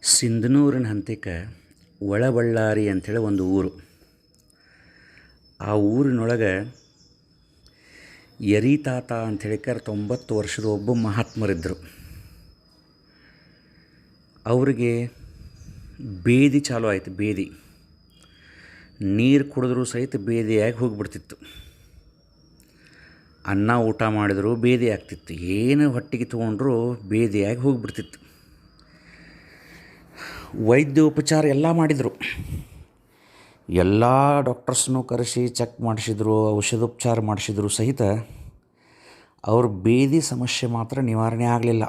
ಸಿಂಧನೂರಿನ ಹಂತಕ್ಕೆ ಒಳಬಳ್ಳಾರಿ ಅಂಥೇಳಿ ಒಂದು ಊರು. ಆ ಊರಿನೊಳಗೆ ಯರಿತಾತ ಅಂಥೇಳಿಕರ್ 90 ವರ್ಷದ ಒಬ್ಬ ಮಹಾತ್ಮರಿದ್ದರು. ಅವರಿಗೆ ಬೇದಿ ಚಾಲು ಆಯಿತು. ಬೇದಿ ನೀರು ಕುಡಿದ್ರೂ ಸಹಿತ ಬೇದಿಯಾಗಿ ಹೋಗಿಬಿಡ್ತಿತ್ತು. ಅನ್ನ ಊಟ ಮಾಡಿದ್ರು ಬೇದಿ ಆಗ್ತಿತ್ತು. ಏನು ಹೊಟ್ಟೆಗೆ ತೊಗೊಂಡ್ರೂ ಬೇದಿಯಾಗಿ ಹೋಗಿಬಿಡ್ತಿತ್ತು. ವೈದ್ಯೋಪಚಾರ ಎಲ್ಲ ಮಾಡಿದರು. ಎಲ್ಲ ಡಾಕ್ಟರ್ಸ್ನೂ ಕರೆಸಿ ಚೆಕ್ ಮಾಡಿಸಿದ್ರು, ಔಷಧೋಪಚಾರ ಮಾಡಿಸಿದ್ರು ಸಹಿತ ಅವ್ರ ಬೇದಿ ಸಮಸ್ಯೆ ಮಾತ್ರ ನಿವಾರಣೆ ಆಗಲಿಲ್ಲ.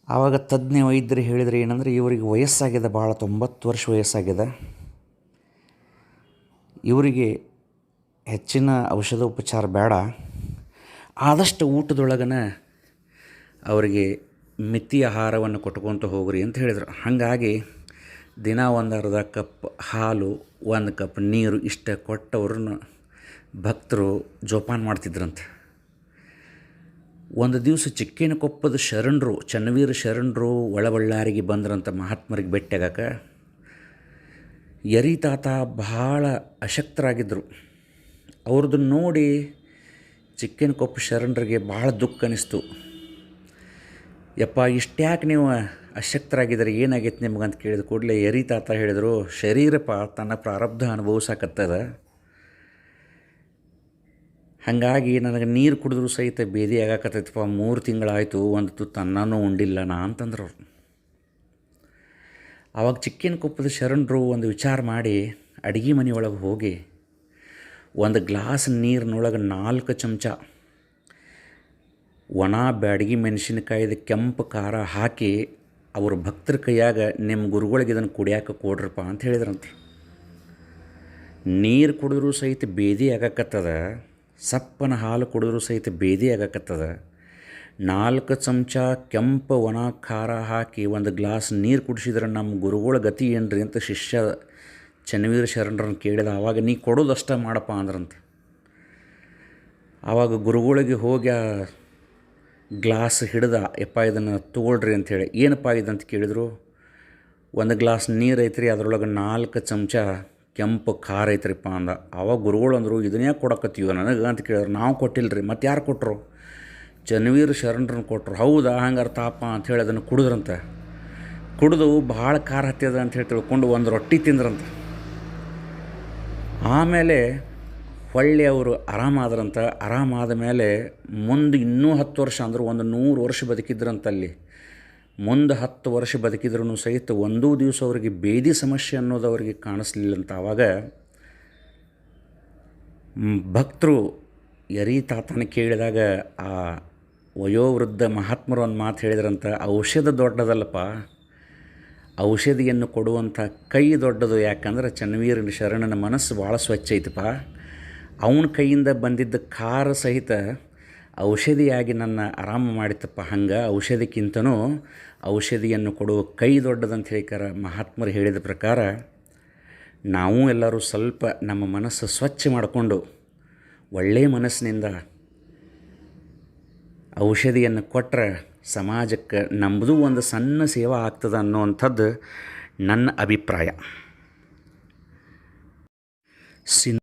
ಆವಾಗ ತಜ್ಞ ವೈದ್ಯರು ಹೇಳಿದರೆ ಏನಂದರೆ, ಇವರಿಗೆ ವಯಸ್ಸಾಗಿದೆ, ಭಾಳ 90 ವರ್ಷ ವಯಸ್ಸಾಗಿದೆ, ಇವರಿಗೆ ಹೆಚ್ಚಿನ ಔಷಧೋಪಚಾರ ಬೇಡ, ಆದಷ್ಟು ಊಟದೊಳಗನ ಅವರಿಗೆ ಮಿತಿ ಆಹಾರವನ್ನು ಕೊಟ್ಕೊತ ಹೋಗ್ರಿ ಅಂತ ಹೇಳಿದರು. ಹಾಗಾಗಿ ದಿನ 1 ಅರ್ಧ ಕಪ್ ಹಾಲು, 1 ಕಪ್ ನೀರು ಇಷ್ಟ ಕೊಟ್ಟವ್ರನ್ನ ಭಕ್ತರು ಜೋಪಾನ ಮಾಡ್ತಿದ್ರಂತೆ. ಒಂದು ದಿವಸ ಚಿಕ್ಕೇನಕೊಪ್ಪದ ಶರಣರು, ಚನ್ನವೀರ ಶರಣರು ಒಳಬಳ್ಳಾರಿಗೆ ಬಂದ್ರಂತ ಮಹಾತ್ಮರಿಗೆ ಭೇಟಿಯಾಗಕ್ಕೆ. ಯರಿತಾತ ಭಾಳ ಅಶಕ್ತರಾಗಿದ್ದರು. ಅವ್ರದ್ದನ್ನು ನೋಡಿ ಚಿಕ್ಕೇನಕೊಪ್ಪ ಶರಣರಿಗೆ ಭಾಳ ದುಃಖ ಅನ್ನಿಸ್ತು. ಯಪ್ಪ, ಇಷ್ಟ್ಯಾಕೆ ನೀವು ಅಶಕ್ತರಾಗಿದ್ದಾರೆ, ಏನಾಗೈತೆ ನಿಮ್ಗಂತ ಕೇಳಿದ ಕೂಡಲೇ ಯರಿತಾತ ಹೇಳಿದರು, ಶರೀರಪ್ಪ ತನ್ನ ಪ್ರಾರಬ್ಧ ಅನುಭವಿಸಕತ್ತದ, ಹಾಗಾಗಿ ನನಗೆ ನೀರು ಕುಡಿದ್ರೂ ಸಹಿತ ಬೇದಿ ಆಗಾಕತ್ತೈತಪ್ಪ, 3 ತಿಂಗಳಾಯಿತು, ಒಂದು ತುತ್ತು ಅನ್ನನೂ ಉಂಡಿಲ್ಲ ನಾ ಅಂತಂದ್ರು ಅವರು. ಆವಾಗ ಚಿಕ್ಕೇನಕೊಪ್ಪದ ಶರಣರು ಒಂದು ವಿಚಾರ ಮಾಡಿ ಅಡುಗೆ ಮನೆಯೊಳಗೆ ಹೋಗಿ 1 ಗ್ಲಾಸ್ ನೀರಿನೊಳಗೆ 4 ಚಮಚ ಒಣ ಬ್ಯಾಡಗಿ ಮೆಣಸಿನಕಾಯಿದ ಕೆಂಪು ಖಾರ ಹಾಕಿ ಅವ್ರ ಭಕ್ತರ ಕೈಯಾಗ, ನಿಮ್ಮ ಗುರುಗಳಿಗೆ ಇದನ್ನು ಕುಡಿಯಾಕೆ ಕೊಡ್ರಪ್ಪ ಅಂತ ಹೇಳಿದ್ರಂತೆ. ನೀರು ಕುಡಿದ್ರೂ ಸಹಿತ ಬೇದಿ ಆಗಾಕತ್ತದ, ಸಪ್ಪನ ಹಾಲು ಕುಡಿದ್ರೂ ಸಹಿತ ಬೇದಿ ಆಗಾಕತ್ತದ, 4 ಚಮಚ ಕೆಂಪು ಒಣ ಖಾರ ಹಾಕಿ 1 ಗ್ಲಾಸ್ ನೀರು ಕುಡಿಸಿದ್ರೆ ನಮ್ಮ ಗುರುಗಳ ಗತಿ ಏನ್ರಿ ಅಂತ ಶಿಷ್ಯ ಚನ್ನವೀರ ಶರಣರನ್ನು ಕೇಳಿದ. ಆವಾಗ ನೀ ಕೊಡೋದಷ್ಟ ಮಾಡಪ್ಪ ಅಂದ್ರಂತೆ. ಆವಾಗ ಗುರುಗಳಿಗೆ ಹೋಗಿ ಆ ಗ್ಲಾಸ್ ಹಿಡ್ದ, ಯಪ್ಪ ಇದನ್ನು ತೊಗೊಳ್ರಿ ಅಂಥೇಳಿ. ಏನಪ್ಪ ಇದಂತ ಕೇಳಿದರು. 1 ಗ್ಲಾಸ್ ನೀರು ಐತ್ರಿ, ಅದರೊಳಗೆ 4 ಚಮಚ ಕೆಂಪು ಖಾರ ಐತ್ರಿಪ್ಪ ಅಂದ. ಆವಾಗ ಗುರುಗಳು ಅಂದರು, ಇದನ್ನ ಯಾಕೆ ಕೊಡಕತ್ತೀವ ನನಗೆ ಅಂತ ಕೇಳಿದ್ರು. ನಾವು ಕೊಟ್ಟಿಲ್ಲರಿ, ಮತ್ತು ಯಾರು ಕೊಟ್ಟರು? ಚನ್ನವೀರ ಶರಣರನ್ನು ಕೊಟ್ಟರು. ಹೌದಾ, ಹಂಗಾರೆ ತಾಪ ಅಂಥೇಳಿ ಅದನ್ನು ಕುಡಿದ್ರಂತೆ. ಕುಡಿದು ಭಾಳ ಖಾರ ಹತ್ಯದ ಅಂಥೇಳಿ ತಿಳ್ಕೊಂಡು 1 ರೊಟ್ಟಿ ತಿಂದ್ರಂತೆ. ಆಮೇಲೆ ಹೊಳ್ಳಿ ಅವರು ಆರಾಮಾದ್ರಂತ. ಆರಾಮಾದ ಮೇಲೆ ಮುಂದೆ ಇನ್ನೂ 10 ವರ್ಷ, ಅಂದ್ರೆ 100 ವರ್ಷ ಬದುಕಿದ್ರಂತಲ್ಲಿ. ಮುಂದೆ 10 ವರ್ಷ ಬದುಕಿದ್ರೂ ಸಹಿತ ಒಂದೂ ದಿವಸ ಅವರಿಗೆ ಬೇದಿ ಸಮಸ್ಯೆ ಅನ್ನೋದು ಅವರಿಗೆ ಕಾಣಿಸ್ಲಿಲ್ಲಂತ. ಆವಾಗ ಭಕ್ತರು ಯರಿತಾತನ ಕೇಳಿದಾಗ ಆ ವಯೋವೃದ್ಧ ಮಹಾತ್ಮರು ಒಂದು ಮಾತು ಹೇಳಿದ್ರಂತ, ಔಷಧ ದೊಡ್ಡದಲ್ಲಪ್ಪ, ಔಷಧಿಯನ್ನು ಕೊಡುವಂಥ ಕೈ ದೊಡ್ಡದು. ಯಾಕಂದ್ರೆ ಚನ್ನವೀರ ಶರಣನ ಮನಸ್ಸು ಭಾಳ ಸ್ವಚ್ಛ ಐತಪ್ಪ, ಅವನ ಕೈಯಿಂದ ಬಂದಿದ್ದ ಖಾರ ಸಹಿತ ಔಷಧಿಯಾಗಿ ನನ್ನ ಆರಾಮ ಮಾಡಿತಪ್ಪ. ಹಂಗೆ ಔಷಧಿಕ್ಕಿಂತನೂ ಔಷಧಿಯನ್ನು ಕೊಡುವ ಕೈ ದೊಡ್ಡದಂತ ಹೇಳಿಕಾರ ಮಹಾತ್ಮರು ಹೇಳಿದ ಪ್ರಕಾರ ನಾವು ಎಲ್ಲರೂ ಸ್ವಲ್ಪ ನಮ್ಮ ಮನಸ್ಸು ಸ್ವಚ್ಛ ಮಾಡಿಕೊಂಡು ಒಳ್ಳೆಯ ಮನಸ್ಸಿನಿಂದ ಔಷಧಿಯನ್ನು ಕೊಟ್ಟರೆ ಸಮಾಜಕ್ಕೆ ನಮ್ಮದು ಒಂದು ಸಣ್ಣ ಸೇವೆ ಆಗ್ತದೆ ಅನ್ನುವಂಥದ್ದು ನನ್ನ ಅಭಿಪ್ರಾಯ.